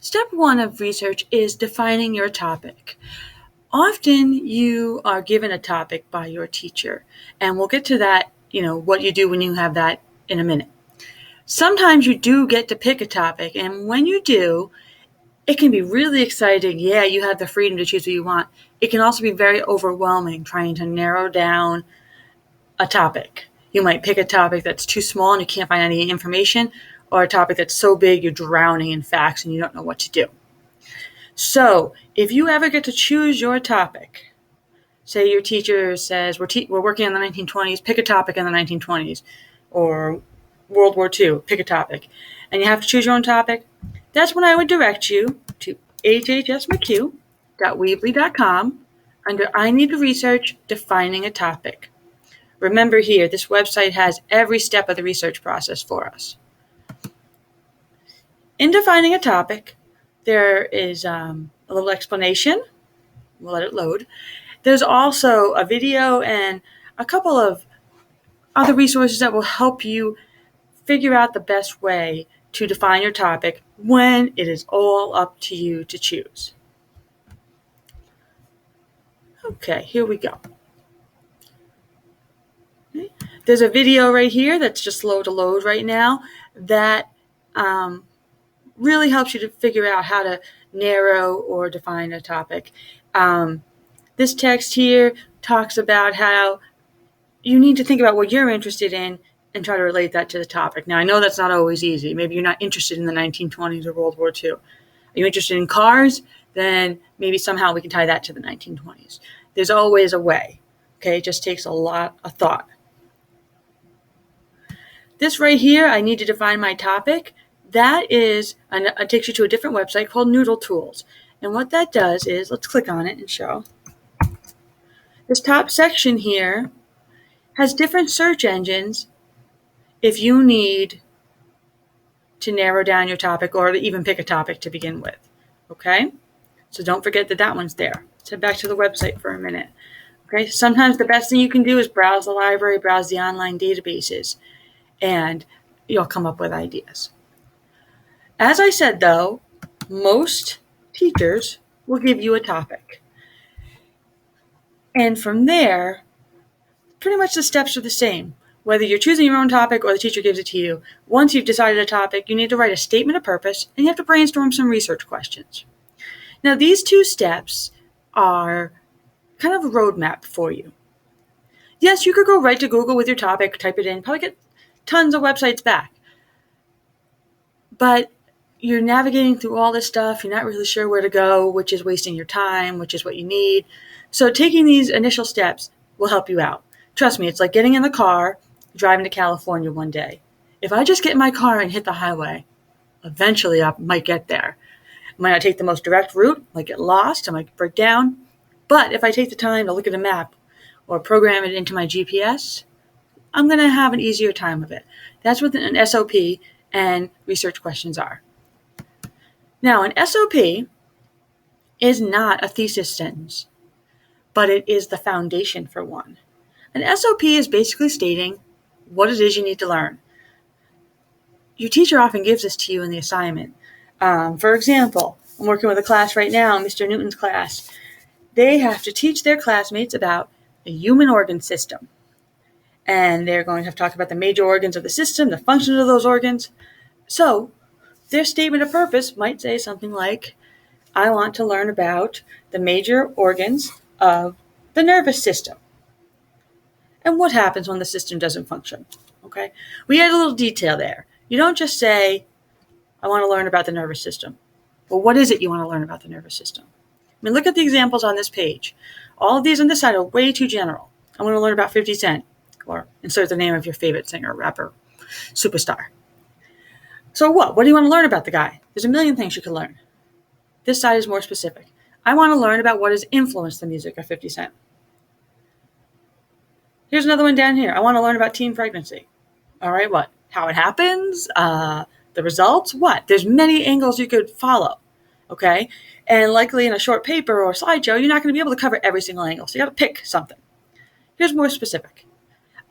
Step one of research is defining your topic. Often you are given a topic by your teacher, and we'll get to that, what you do when you have that in a minute. Sometimes you do get to pick a topic, and when you do, it can be really exciting. Yeah, you have the freedom to choose what you want. It can also be very overwhelming trying to narrow down a topic. You might pick a topic that's too small and you can't find any information, or a topic that's so big you're drowning in facts and you don't know what to do. So if you ever get to choose your topic, say your teacher says, we're working on the 1920s, pick a topic in the 1920s, or World War II, pick a topic, and you have to choose your own topic, that's when I would direct you to hhsmchugh.weebly.com under I Need to Research, Defining a Topic. Remember here, this website has every step of the research process for us. In defining a topic, there is a little explanation. We'll let it load. There's also a video and a couple of other resources that will help you figure out the best way to define your topic when it is all up to you to choose. Okay, here we go. Okay. There's a video right here that's just slow to load right now that really helps you to figure out how to narrow or define a topic. This text here talks about how you need to think about what you're interested in and try to relate that to the topic. Now, I know that's not always easy. Maybe you're not interested in the 1920s or World War II. Are you interested in cars? Then maybe somehow we can tie that to the 1920s. There's always a way. Okay, it just takes a lot of thought. This right here, I need to define my topic. That is, it takes you to a different website called Noodle Tools. And what that does is, let's click on it and show. This top section here has different search engines if you need to narrow down your topic or to even pick a topic to begin with. Okay? So don't forget that one's there. Let's head back to the website for a minute. Okay? Sometimes the best thing you can do is browse the library, browse the online databases, and you'll come up with ideas. As I said, though, most teachers will give you a topic. And from there, pretty much the steps are the same. Whether you're choosing your own topic or the teacher gives it to you, once you've decided a topic, you need to write a statement of purpose and you have to brainstorm some research questions. Now, these two steps are kind of a roadmap for you. Yes, you could go right to Google with your topic, type it in, probably get tons of websites back. But you're navigating through all this stuff, you're not really sure where to go, which is wasting your time, which is what you need. So taking these initial steps will help you out. Trust me, it's like getting in the car, driving to California one day. If I just get in my car and hit the highway, eventually I might get there. I might not take the most direct route, I might get lost, I might break down. But if I take the time to look at a map or program it into my GPS, I'm going to have an easier time of it. That's what an SOP and research questions are. Now, an SOP is not a thesis sentence, but it is the foundation for one. An SOP is basically stating what it is you need to learn. Your teacher often gives this to you in the assignment. For example, I'm working with a class right now, Mr. Newton's class. They have to teach their classmates about the human organ system. And they're going to have to talk about the major organs of the system, the functions of those organs. So their statement of purpose might say something like, I want to learn about the major organs of the nervous system. And what happens when the system doesn't function? Okay, we add a little detail there. You don't just say, I want to learn about the nervous system. Well, what is it you want to learn about the nervous system? I mean, look at the examples on this page. All of these on this side are way too general. I want to learn about 50 Cent, or insert the name of your favorite singer, rapper, superstar. So what? What do you want to learn about the guy? There's a million things you can learn. This side is more specific. I want to learn about what has influenced the music of 50 Cent. Here's another one down here. I want to learn about teen pregnancy. All right, what? How it happens? The results? What? There's many angles you could follow, okay? And likely in a short paper or slideshow, you're not going to be able to cover every single angle, so you got to pick something. Here's more specific.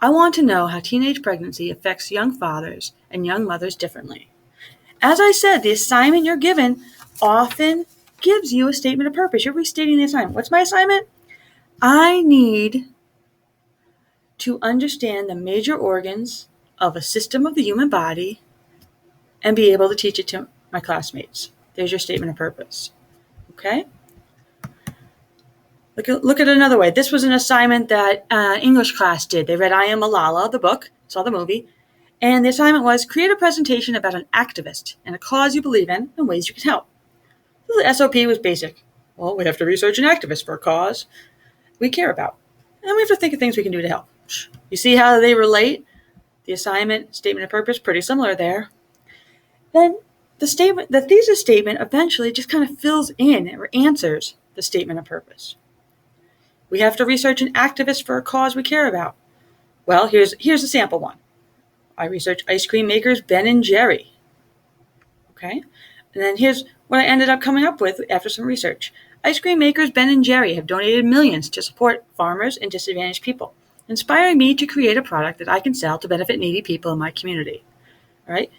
I want to know how teenage pregnancy affects young fathers and young mothers differently. As I said, the assignment you're given often gives you a statement of purpose. You're restating the assignment. What's my assignment? I need to understand the major organs of a system of the human body and be able to teach it to my classmates. There's your statement of purpose. Okay? Look at it another way. This was an assignment that English class did. They read I Am Malala, the book, saw the movie, and the assignment was create a presentation about an activist and a cause you believe in and ways you can help. So the SOP was basic. Well, we have to research an activist for a cause we care about, and we have to think of things we can do to help. You see how they relate? The assignment, statement of purpose, pretty similar there. Then the thesis statement eventually just kind of fills in or answers the statement of purpose. We have to research an activist for a cause we care about. Well, here's a sample one. I researched ice cream makers Ben and Jerry. Okay? And then here's what I ended up coming up with after some research. Ice cream makers Ben and Jerry have donated millions to support farmers and disadvantaged people, inspiring me to create a product that I can sell to benefit needy people in my community. All right?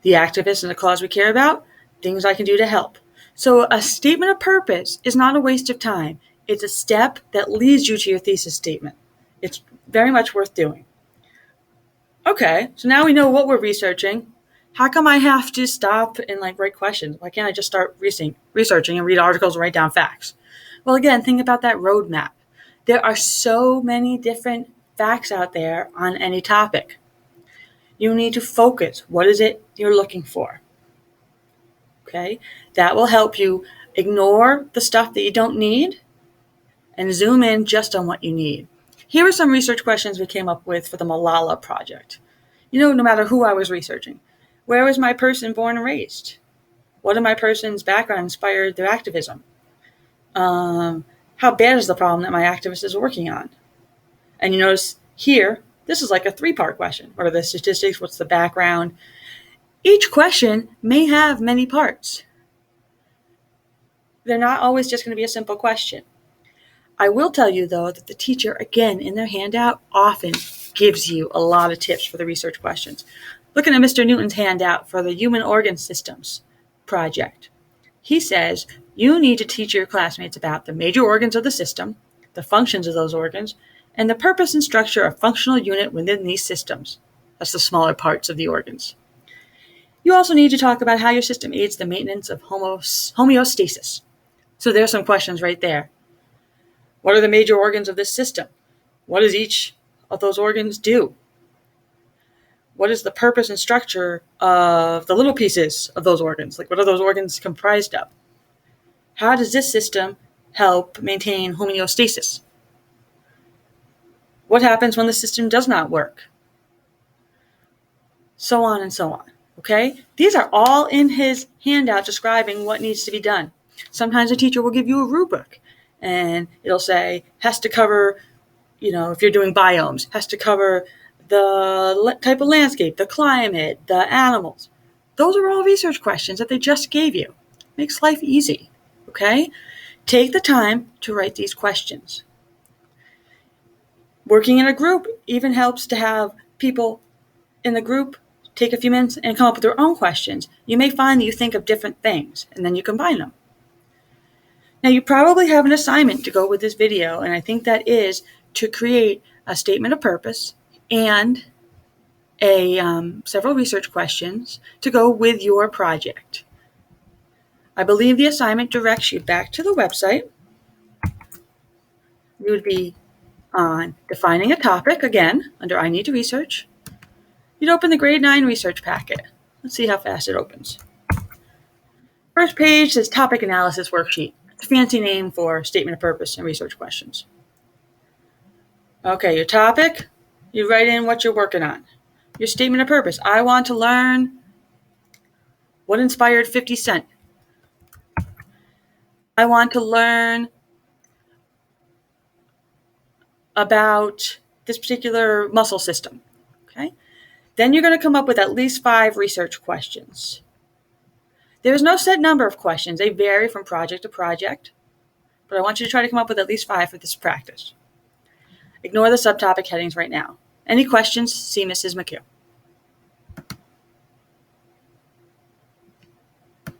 The activist and the cause we care about, things I can do to help. So a statement of purpose is not a waste of time. It's a step that leads you to your thesis statement. It's very much worth doing. Okay, so now we know what we're researching. How come I have to stop and write questions? Why can't I just start researching and read articles and write down facts? Well, again, think about that roadmap. There are so many different facts out there on any topic. You need to focus. What is it you're looking for? Okay, that will help you ignore the stuff that you don't need and zoom in just on what you need. Here are some research questions we came up with for the Malala Project. No matter who I was researching. Where was my person born and raised? What in my person's background inspired their activism? How bad is the problem that my activist is working on? And you notice here, this is like a 3-part question. What are the statistics? What's the background? Each question may have many parts. They're not always just going to be a simple question. I will tell you, though, that the teacher, again, in their handout, often gives you a lot of tips for the research questions. Looking at Mr. Newton's handout for the Human Organ Systems project, he says you need to teach your classmates about the major organs of the system, the functions of those organs, and the purpose and structure of functional unit within these systems. That's the smaller parts of the organs. You also need to talk about how your system aids the maintenance of homeostasis. So there's some questions right there. What are the major organs of this system? What does each of those organs do? What is the purpose and structure of the little pieces of those organs? What are those organs comprised of? How does this system help maintain homeostasis? What happens when the system does not work? So on and so on. Okay? These are all in his handout describing what needs to be done. Sometimes a teacher will give you a rubric and it'll say, has to cover, if you're doing biomes, has to cover the type of landscape, the climate, the animals. Those are all research questions that they just gave you. Makes life easy. Okay? Take the time to write these questions. Working in a group even helps to have people in the group take a few minutes and come up with their own questions. You may find that you think of different things, and then you combine them. Now, you probably have an assignment to go with this video, and I think that is to create a statement of purpose and several research questions to go with your project. I believe the assignment directs you back to the website. You would be on defining a topic, again, under I Need to Research. You'd open the grade 9 research packet. Let's see how fast it opens. First page says topic analysis worksheet. It's a fancy name for statement of purpose and research questions. Okay, your topic, you write in what you're working on. Your statement of purpose, I want to learn what inspired 50 Cent. I want to learn about this particular muscle system. Okay? Then you're going to come up with at least 5 research questions. There is no set number of questions. They vary from project to project. But I want you to try to come up with at least 5 for this practice. Ignore the subtopic headings right now. Any questions? See Mrs. McHugh.